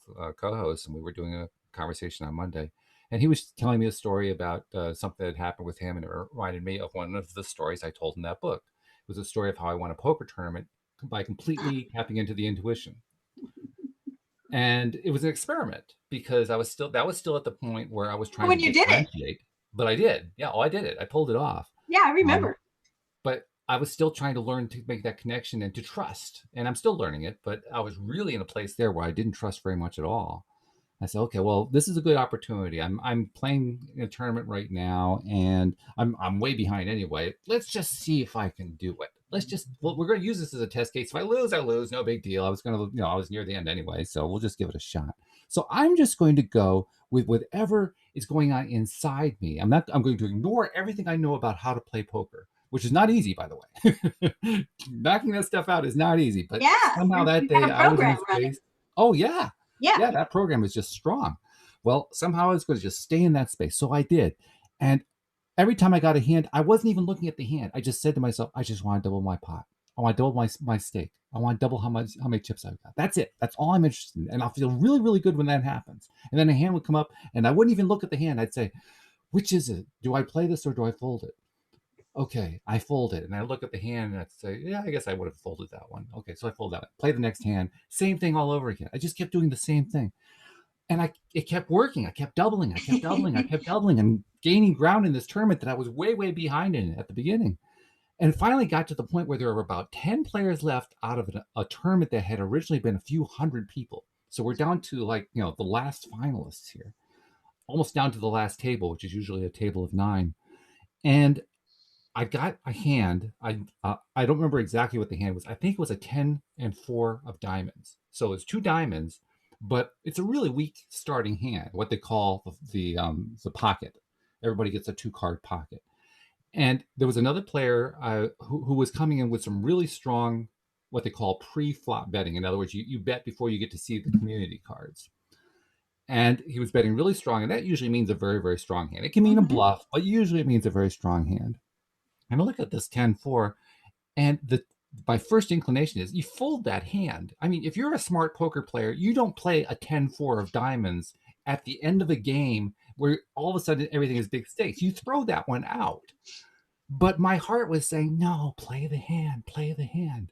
co-hosts, and we were doing a conversation on Monday, and he was telling me a story about something that happened with him, and it reminded me of one of the stories I told in that book. It was a story of how I won a poker tournament by completely tapping into the intuition. And it was an experiment, because that was still at the point where I was trying to differentiate. But I did. Yeah, I did it. I pulled it off. Yeah, I remember. But I was still trying to learn to make that connection and to trust. And I'm still learning it, but I was really in a place there where I didn't trust very much at all. I said, okay, well, this is a good opportunity. I'm playing in a tournament right now, and I'm way behind anyway. Let's just see if I can do it. We're going to use this as a test case. If I lose, no big deal. I was near the end anyway, so we'll just give it a shot. So I'm just going to go with whatever is going on inside me. I'm going to ignore everything I know about how to play poker, which is not easy, by the way. Knocking that stuff out is not easy, but somehow that day I was in a space. Oh yeah. Yeah, that program is just strong. Well, somehow I was going to just stay in that space. So I did. And every time I got a hand, I wasn't even looking at the hand. I just said to myself, I just want to double my pot. I want to double my stake. I want to double how many chips I've got. That's it. That's all I'm interested in. And I'll feel really, really good when that happens. And then a hand would come up and I wouldn't even look at the hand. I'd say, which is it? Do I play this or do I fold it? Okay, I fold it. And I look at the hand and I'd say, yeah, I guess I would have folded that one. Okay, so I fold that one. Play the next hand. Same thing all over again. I just kept doing the same thing. And it kept working. I kept doubling. I kept doubling. I kept doubling and gaining ground in this tournament that I was way, way behind in at the beginning. And it finally got to the point where there were about 10 players left out of a tournament that had originally been a few hundred people. So we're down to the last finalists here, almost down to the last table, which is usually a table of 9. And I got a hand. I don't remember exactly what the hand was. I think it was a 10 and 4 of diamonds. So it's 2 diamonds, but it's a really weak starting hand, what they call the pocket. Everybody gets a 2-card pocket. And there was another player who was coming in with some really strong, what they call pre-flop betting. In other words, you bet before you get to see the community cards. And he was betting really strong, and that usually means a very, very strong hand. It can mean a bluff, but usually it means a very strong hand. And I look at this 10-4, and my first inclination is you fold that hand. I mean, if you're a smart poker player, you don't play a 10-4 of diamonds at the end of a game where all of a sudden everything is big stakes. You throw that one out. But my heart was saying, no, play the hand, play the hand.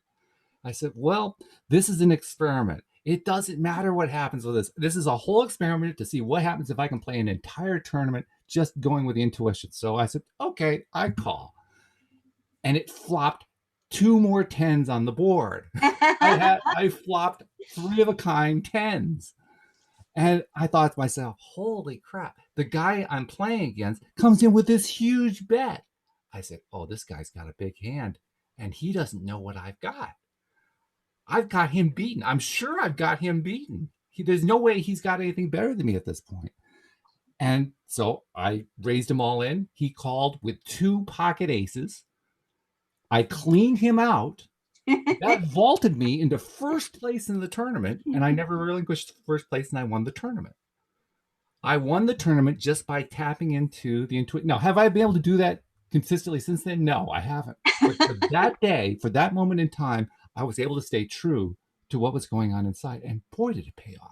I said, well, this is an experiment. It doesn't matter what happens with this. This is a whole experiment to see what happens if I can play an entire tournament just going with the intuition. So I said, okay, I call. And it flopped 2 more 10s on the board. I flopped 3 of a kind 10s. And I thought to myself, holy crap, the guy I'm playing against comes in with this huge bet. I said, oh, this guy's got a big hand and he doesn't know what I've got. I've got him beaten. I'm sure I've got him beaten. There's no way he's got anything better than me at this point. And so I raised him all in. He called with 2 pocket aces. I cleaned him out. That vaulted me into first place in the tournament, and I never relinquished first place, and I won the tournament. I won the tournament just by tapping into the intuition. Now, have I been able to do that consistently since then? No, I haven't. But for that day, for that moment in time, I was able to stay true to what was going on inside, and boy, did it pay off.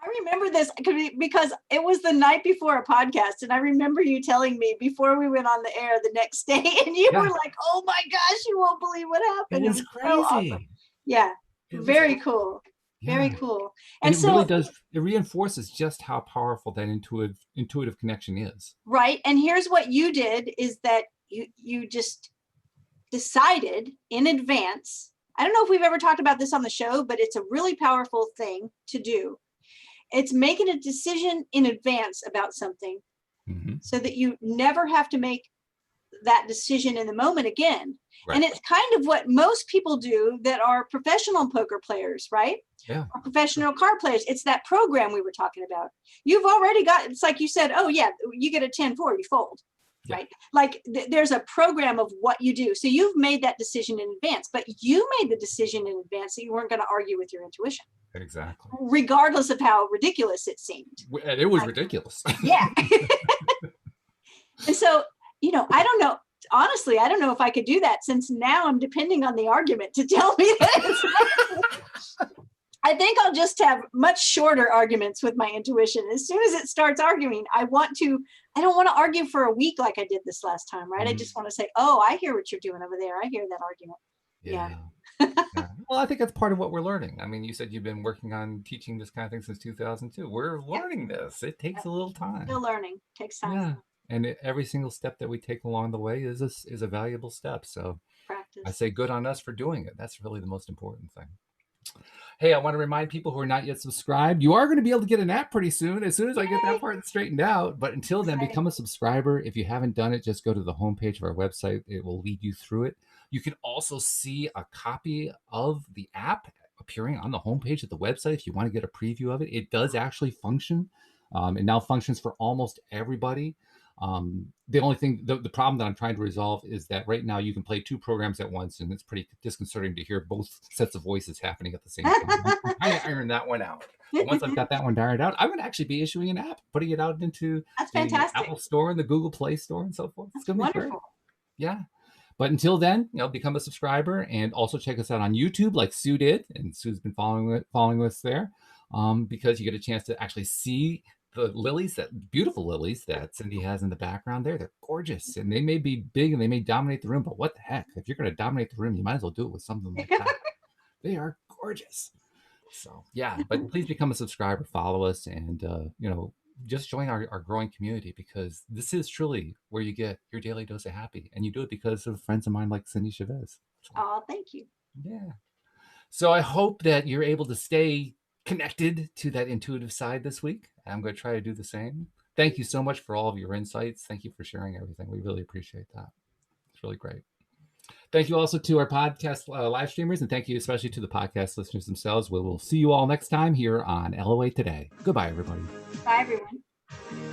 I remember this because it was the night before a podcast, and I remember you telling me before we went on the air the next day, and you were like, "Oh my gosh, you won't believe what happened!" It was crazy. So awesome. Yeah, very cool. Yeah. Very cool. And it really does. It reinforces just how powerful that intuitive connection is. Right. And here's what you did: is that you just decided in advance. I don't know if we've ever talked about this on the show, but it's a really powerful thing to do. It's making a decision in advance about something so that you never have to make that decision in the moment again. Right. And it's kind of what most people do that are professional poker players, right? Yeah. Or professional card players. It's that program we were talking about. You've already got, it's like you said, oh yeah, you get a 10-4, you fold. Yeah. Right? Like there's a program of what you do. So you've made that decision in advance, but you made the decision in advance that you weren't going to argue with your intuition. Exactly. Regardless of how ridiculous it seemed. It was ridiculous. Yeah. And so, I don't know. Honestly, I don't know if I could do that since now I'm depending on the argument to tell me this. I think I'll just have much shorter arguments with my intuition. As soon as it starts arguing, I don't want to argue for a week like I did this last time, right? I just want to say, oh, I hear what you're doing over there. I hear that argument. Yeah. Well, I think that's part of what we're learning. I mean, you said you've been working on teaching this kind of thing since 2002. We're learning this. It takes a little time. Still learning. Takes time. Yeah. And every single step that we take along the way is a valuable step. So practice. I say good on us for doing it. That's really the most important thing. Hey, I want to remind people who are not yet subscribed, you are going to be able to get an app pretty soon as I get that part straightened out. But until then, become a subscriber. If you haven't done it, just go to the homepage of our website. It will lead you through it. You can also see a copy of the app appearing on the homepage of the website if you want to get a preview of it. It does actually function. It now functions for almost everybody. The only thing, the problem that I'm trying to resolve is that right now you can play 2 programs at once, and it's pretty disconcerting to hear both sets of voices happening at the same time. I'm trying to iron that one out. But once I've got that one ironed out, I'm going to actually be issuing an app, putting it out into That's the fantastic. Apple Store and the Google Play Store and so forth. It's That's going to be great. wonderful. Yeah. But until then, become a subscriber and also check us out on YouTube like Sue did. And Sue's been following us there because you get a chance to actually see the lilies, that beautiful lilies that Cindie has in the background there. They're gorgeous, and they may be big and they may dominate the room, but what the heck? If you're going to dominate the room, you might as well do it with something like that. They are gorgeous. So yeah, but please become a subscriber, follow us, and just join our growing community, because this is truly where you get your daily dose of happy, and you do it because of friends of mine like Cindie Chavez. So, Oh, thank you. yeah. So I hope that you're able to stay connected to that intuitive side this week. I'm going to try to do the same. Thank you so much for all of your insights. Thank you for sharing everything. We really appreciate that. It's really great. Thank you also to our podcast live streamers, and thank you especially to the podcast listeners themselves. We will see you all next time here on LOA Today. Goodbye, everybody. Bye, everyone.